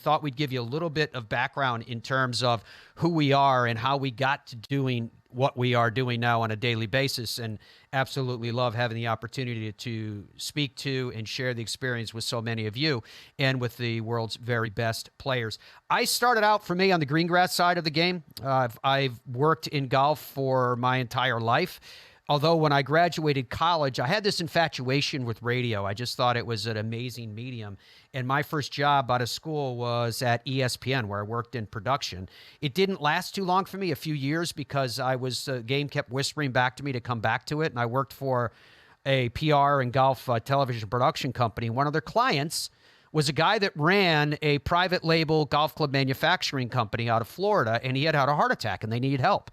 thought we'd give you a little bit of background in terms of who we are and how we got to doing what we are doing now on a daily basis, and absolutely love having the opportunity to speak to and share the experience with so many of you and with the world's very best players. I started out, for me, on the green grass side of the game. I've worked in golf for my entire life. Although when I graduated college, I had this infatuation with radio. I just thought it was an amazing medium. And my first job out of school was at ESPN, where I worked in production. It didn't last too long for me, a few years, because the game kept whispering back to me to come back to it. And I worked for a PR and golf television production company. One of their clients was a guy that ran a private label golf club manufacturing company out of Florida, and he had had a heart attack and they needed help.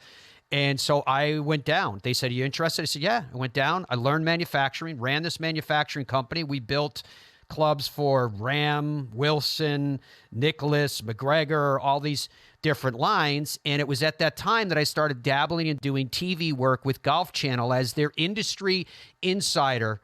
And so I went down. They said, "Are you interested?" I said, "Yeah." I went down. I learned manufacturing, ran this manufacturing company. We built clubs for Ram, Wilson, Nicholas, McGregor, all these different lines. And it was at that time that I started dabbling and doing TV work with Golf Channel as their industry insider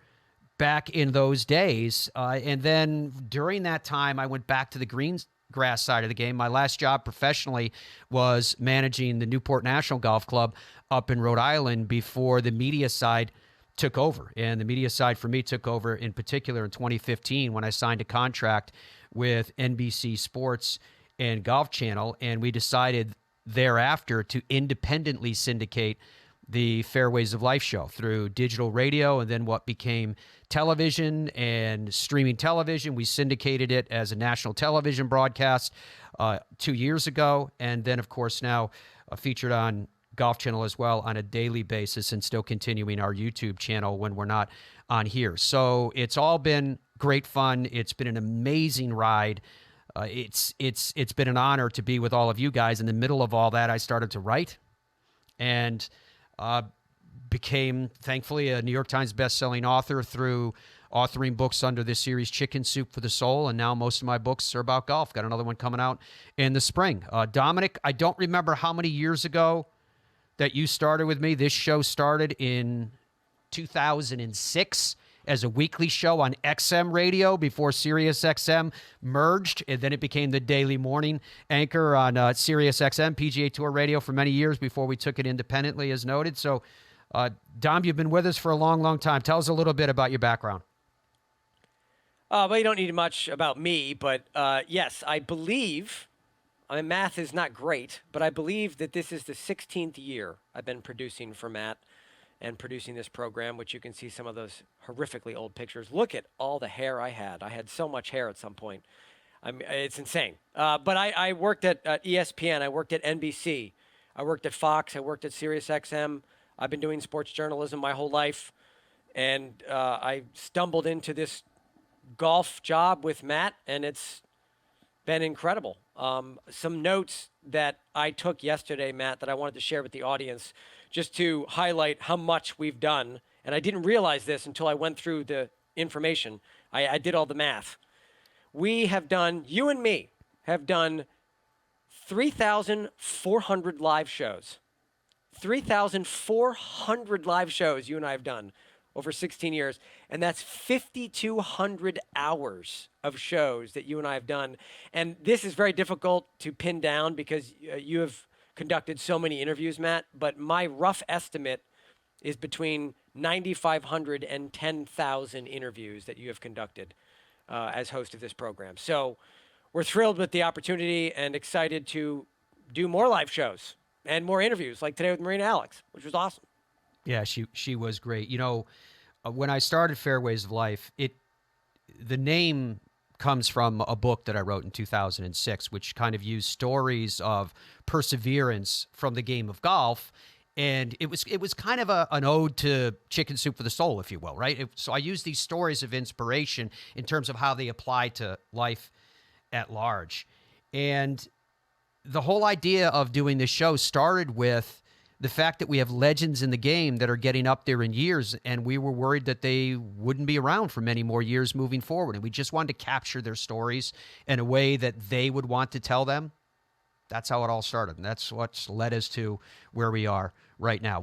back in those days. And then during that time, I went back to the greens grass side of the game. My last job professionally was managing the Newport National Golf Club up in Rhode Island before the media side took over. And the media side for me took over in particular in 2015 when I signed a contract with NBC Sports and Golf Channel. And we decided thereafter to independently syndicate the Fairways of Life show through digital radio and then what became television and streaming television. We syndicated it as a national television broadcast 2 years ago. And then, of course, now featured on Golf Channel as well on a daily basis, and still continuing our YouTube channel when we're not on here. So it's all been great fun. It's been an amazing ride. It's been an honor to be with all of you guys. In the middle of all that, I started to write and became, thankfully, a New York Times bestselling author through authoring books under this series, Chicken Soup for the Soul, and now most of my books are about golf. Got another one coming out in the spring. Dominic, I don't remember how many years ago that you started with me. This show started in 2006 as a weekly show on XM radio before Sirius XM merged, and then it became the daily morning anchor on Sirius XM, PGA Tour Radio, for many years before we took it independently, as noted. So, Dom, you've been with us for a long, long time. Tell us a little bit about your background. Well, you don't need much about me, but yes, I believe, math is not great, but I believe that this is the 16th year I've been producing for Matt and producing this program, which you can see some of those horrifically old pictures. Look at all the hair I had. I had so much hair at some point. It's insane. But I worked at ESPN. I worked at NBC. I worked at Fox. I worked at Sirius XM. I've been doing sports journalism my whole life. And I stumbled into this golf job with Matt, and it's been incredible. Some notes that I took yesterday, Matt, that I wanted to share with the audience, just to highlight how much we've done. And I didn't realize this until I went through the information. I did all the math. We have done, you and me, have done 3,400 live shows. 3,400 live shows you and I have done over 16 years. And that's 5,200 hours of shows that you and I have done. And this is very difficult to pin down because you have conducted so many interviews, Matt, but my rough estimate is between 9,500 and 10,000 interviews that you have conducted as host of this program. So we're thrilled with the opportunity and excited to do more live shows and more interviews like today with Marina Alex, which was awesome. Yeah, she was great. You know, when I started Fairways of Life, the name comes from a book that I wrote in 2006, which kind of used stories of perseverance from the game of golf. And it was kind of an ode to Chicken Soup for the Soul, if you will, right? So I used these stories of inspiration in terms of how they apply to life at large. And the whole idea of doing this show started with the fact that we have legends in the game that are getting up there in years, and we were worried that they wouldn't be around for many more years moving forward. And we just wanted to capture their stories in a way that they would want to tell them. That's how it all started, and that's what's led us to where we are right now.